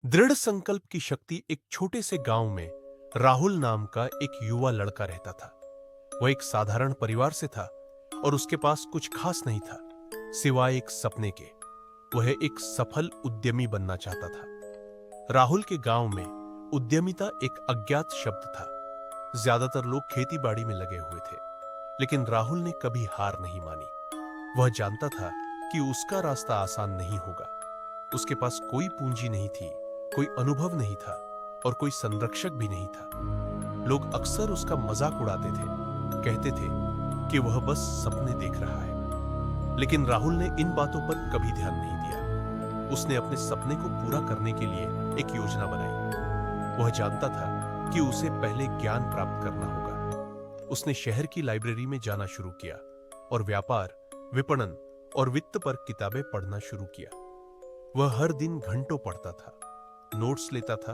दृढ़ संकल्प की शक्ति। एक छोटे से गांव में राहुल नाम का एक युवा लड़का रहता था। वह एक साधारण परिवार से था और उसके पास कुछ खास नहीं था सिवाय एक सपने के। वह एक सफल उद्यमी बनना चाहता था। राहुल के गांव में उद्यमिता एक अज्ञात शब्द था। ज्यादातर लोग खेती बाड़ी में लगे हुए थे, लेकिन राहुल ने कभी हार नहीं मानी। वह जानता था कि उसका रास्ता आसान नहीं होगा। उसके पास कोई पूंजी नहीं थी, कोई अनुभव नहीं था और कोई संरक्षक भी नहीं था। लोग अक्सर उसका मजाक उड़ाते थे, कहते थे कि वह बस सपने देख रहा है। लेकिन राहुल ने इन बातों पर कभी ध्यान नहीं दिया। उसने अपने सपने को पूरा करने के लिए एक योजना बनाई। वह जानता था कि उसे पहले ज्ञान प्राप्त करना होगा। उसने शहर की लाइब्रेरी में जाना शुरू किया और व्यापार, विपणन और वित्त पर किताबें पढ़ना शुरू किया। वह हर दिन घंटों पढ़ता था, नोट्स लेता था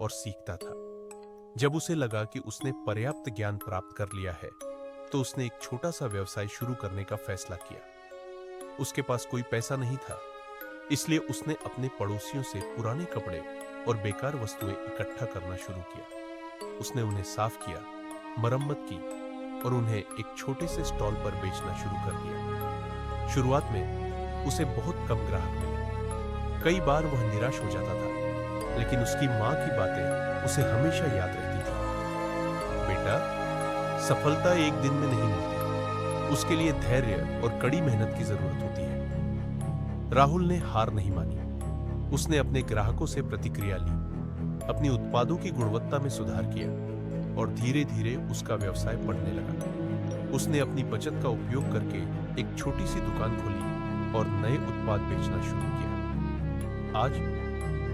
और सीखता था। जब उसे लगा कि उसने पर्याप्त ज्ञान प्राप्त कर लिया है, तो उसने एक छोटा सा व्यवसाय शुरू करने का फैसला किया। उसके पास कोई पैसा नहीं था, इसलिए उसने अपने पड़ोसियों से पुराने कपड़े और बेकार वस्तुएं इकट्ठा करना शुरू किया। उसने उन्हें साफ किया, मरम्मत की और उन्हें एक छोटे से स्टॉल पर बेचना शुरू कर दिया। शुरुआत में उसे बहुत कम ग्राहक मिले। कई बार वह निराश हो जाता था, लेकिन उसकी मां की बातें उसे हमेशा याद रहती थी। बेटा, सफलता एक दिन में नहीं मिलती, उसके लिए धैर्य और कड़ी मेहनत की जरूरत होती है। राहुल ने हार नहीं मानी। उसने अपने ग्राहकों से प्रतिक्रिया ली, अपनी उत्पादों की गुणवत्ता में सुधार किया और धीरे धीरे उसका व्यवसाय बढ़ने लगा। उसने अपनी बचत का उपयोग करके एक छोटी सी दुकान खोली और नए उत्पाद बेचना शुरू किया। आज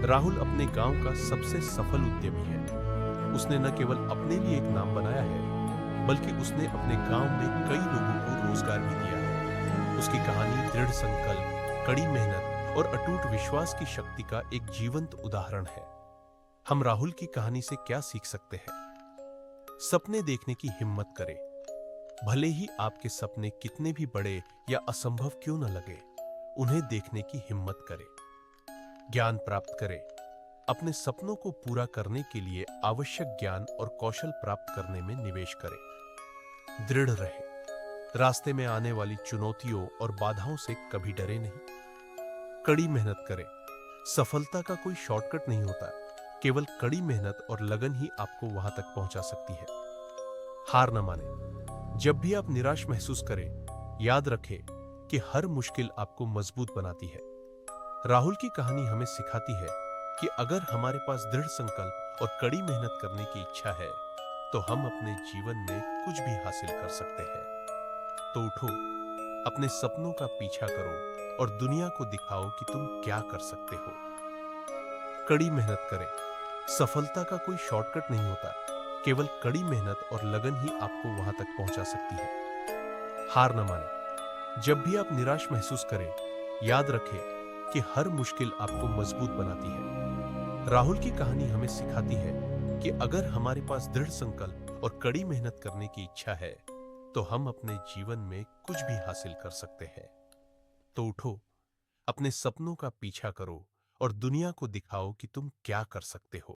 राहुल अपने गांव का सबसे सफल उद्यमी है। उसने न केवल अपने लिए एक नाम बनाया है, बल्कि उसने अपने गांव में कई लोगों को रोजगार भी दिया है। उसकी कहानी दृढ़ संकल्प, कड़ी मेहनत और अटूट विश्वास की शक्ति का एक जीवंत उदाहरण है। हम राहुल की कहानी से क्या सीख सकते हैं? सपने देखने की हिम्मत करें। भले ही आपके सपने कितने भी बड़े या असंभव क्यों न लगे, उन्हें देखने की हिम्मत करें। ज्ञान प्राप्त करें। अपने सपनों को पूरा करने के लिए आवश्यक ज्ञान और कौशल प्राप्त करने में निवेश करें। दृढ़ रहें। रास्ते में आने वाली चुनौतियों और बाधाओं से कभी डरे नहीं। कड़ी मेहनत करें। सफलता का कोई शॉर्टकट नहीं होता, केवल कड़ी मेहनत और लगन ही आपको वहां तक पहुंचा सकती है। हार न माने। जब भी आप निराश महसूस करें, याद रखें कि हर मुश्किल आपको मजबूत बनाती है। राहुल की कहानी हमें सिखाती है कि अगर हमारे पास दृढ़ संकल्प और कड़ी मेहनत करने की इच्छा है, तो हम अपने जीवन में कुछ भी हासिल कर सकते हैं। तो उठो, अपने सपनों का पीछा करो और दुनिया को दिखाओ कि तुम क्या कर सकते हो। कड़ी मेहनत करें। सफलता का कोई शॉर्टकट नहीं होता, केवल कड़ी मेहनत और लगन ही आपको वहां तक पहुंचा सकती है। हार न माने। जब भी आप निराश महसूस करें, याद रखें कि हर मुश्किल आपको मजबूत बनाती है। राहुल की कहानी हमें सिखाती है कि अगर हमारे पास दृढ़ संकल्प और कड़ी मेहनत करने की इच्छा है, तो हम अपने जीवन में कुछ भी हासिल कर सकते हैं। तो उठो, अपने सपनों का पीछा करो और दुनिया को दिखाओ कि तुम क्या कर सकते हो।